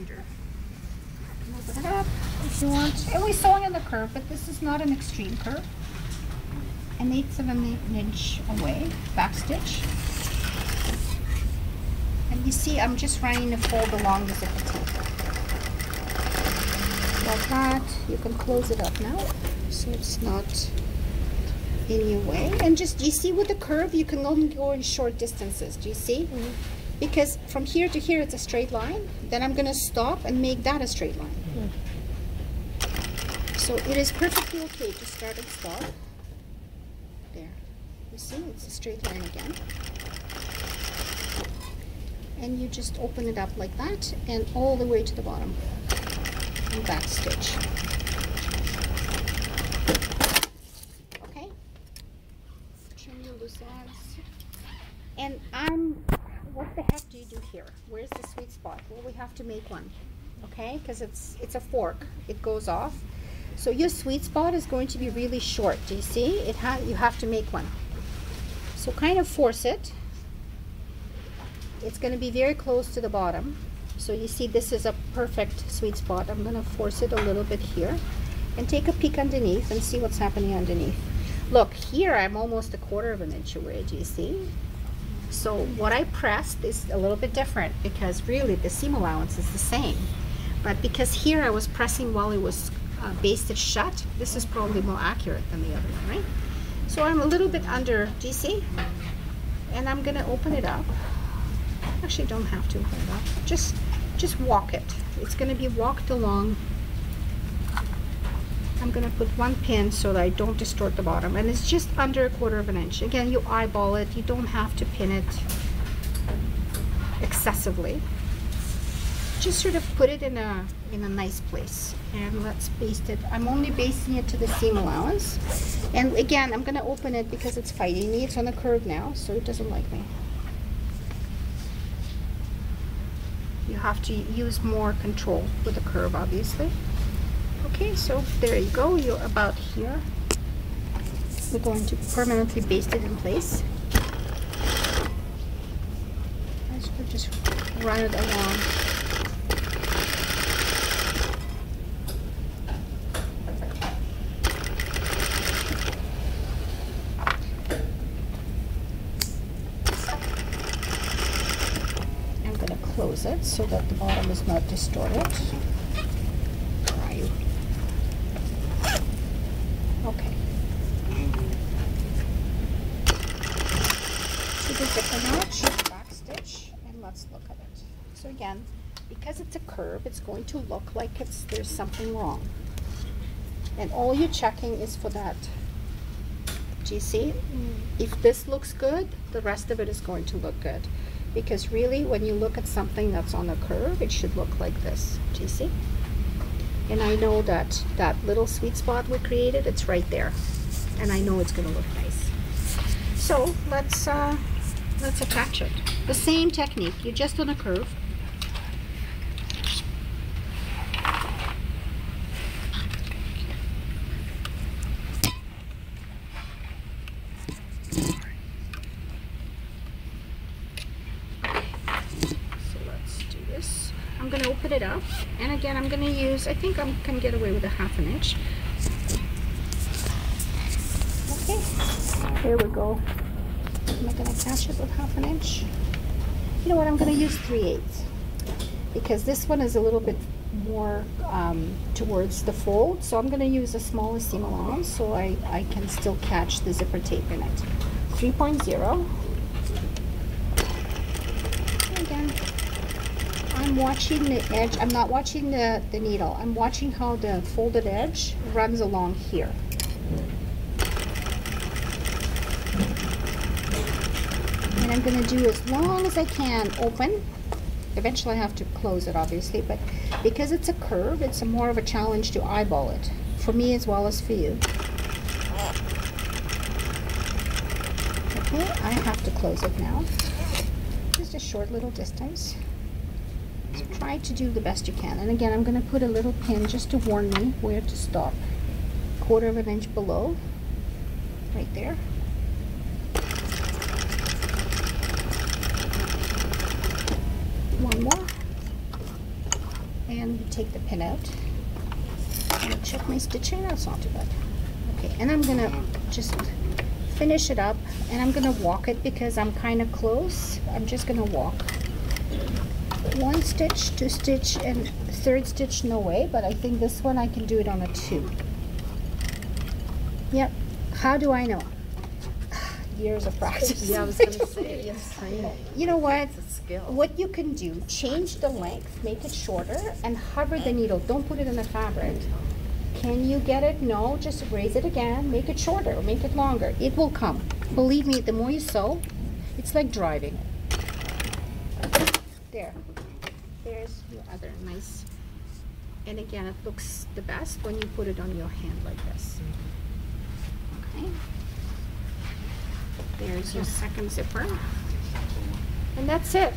under. Open it up if you want. And we're sewing in the curve, but this is not an extreme curve. 1/8 of an inch away, back stitch. And you see I'm just running the fold along the zipper tape. Like that. You can close it up now so it's not in your way. And just, you see with the curve you can only go in short distances. Do you see? Because from here to here it's a straight line. Then I'm going to stop and make that a straight line. So it is perfectly okay to start and stop. There. You see, it's a straight line again. And you just open it up like that and all the way to the bottom. And back stitch. Okay? Trim your loose ends. And what the heck do you do here? Where's the sweet spot? Well, we have to make one. Okay? Because it's a fork. It goes off. So your sweet spot is going to be really short. Do you see? You have to make one. So kind of force it. It's going to be very close to the bottom. So you see this is a perfect sweet spot. I'm going to force it a little bit here and take a peek underneath and see what's happening underneath. Look, here I'm almost 1/4 of an inch away. Do you see? So what I pressed is a little bit different because really the seam allowance is the same. But because here I was pressing while it was basted shut, this is probably more accurate than the other one, right? So I'm a little bit under, do you see? And I'm going to open it up. Actually don't have to open it up. Just walk it. It's going to be walked along. I'm going to put one pin so that I don't distort the bottom, and it's just under 1/4 of an inch. Again, you eyeball it. You don't have to pin it excessively. Just sort of put it in a nice place, and let's baste it. I'm only basting it to the seam allowance, and again I'm going to open it because it's fighting me. It's on the curve now, so it doesn't like me. You have to use more control with the curve, obviously. Okay, so there you go. You're about here. We're going to permanently baste it in place. Just run it along. Close it so that the bottom is not distorted. Okay. So the zipper notch, back stitch, and let's look at it. So again, because it's a curve, it's going to look like there's something wrong. And all you're checking is for that. Do you see? If this looks good, the rest of it is going to look good. Because really, when you look at something that's on a curve, it should look like this. Do you see? And I know that that little sweet spot we created, it's right there. And I know it's going to look nice. So let's attach it. The same technique, you're just on a curve. I'm going to open it up, and again I'm going to use, I think I can get away with a 1/2 inch. Okay, here we go. I'm going to attach it with 1/2 inch. You know what, I'm going to use 3/8 because this one is a little bit more towards the fold, so I'm going to use a smaller seam allowance so I can still catch the zipper tape in it. 3.0. Again, I'm watching the edge. I'm not watching the needle. I'm watching how the folded edge runs along here. And I'm going to do as long as I can open. Eventually I have to close it, obviously, but because it's a curve, it's more of a challenge to eyeball it, for me as well as for you. Okay, I have to close it now. Just a short little distance. So try to do the best you can. And again, I'm going to put a little pin just to warn me where to stop. 1/4 of an inch below, right there. One more. And you take the pin out. I'm gonna check my stitching. That's not too bad. Okay, and I'm gonna just finish it up, and I'm gonna walk it because I'm kind of close. I'm just gonna walk. 1 stitch, 2 stitch, and 3rd stitch, no way, but I think this one I can do it on a 2. Yep. How do I know? Years of practice. Yeah, I was gonna say, yes, training. You know what? It's a skill. What you can do, change the length, make it shorter, and hover the needle. Don't put it in the fabric. Can you get it? No, just raise it again, make it shorter, make it longer. It will come. Believe me, the more you sew, it's like driving. There. There's your other nice. And again, it looks the best when you put it on your hand like this. Okay. There's your second zipper. And that's it.